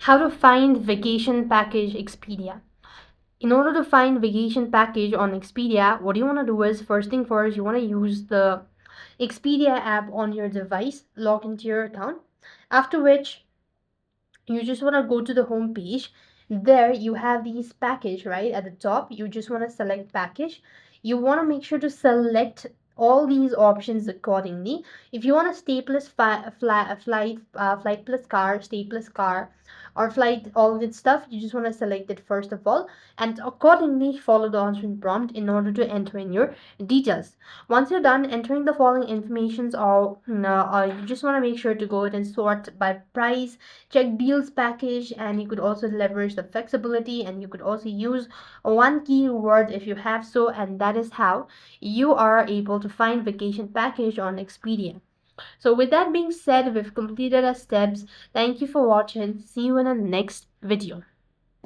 How to find vacation package Expedia. In order to find vacation package on Expedia, what you want to do is, first thing first, you want to use the Expedia app on your device, log into your account, after which you just want to go to the home page. There you have these package right at the top. You just want to select package. You want to make sure to select all these options accordingly. If you want a stay plus flight plus car, stay plus car, or flight, all that stuff, you just want to select it first of all, and accordingly follow the answering prompt in order to enter in your details. Once you're done entering the following informations, or you just want to make sure to go ahead and sort by price, check deals package, and you could also leverage the flexibility, and you could also use one keyword if you have so, and that is how you are able to find vacation package on Expedia. So with that being said, we've completed our steps. Thank you for watching. See you in the next video.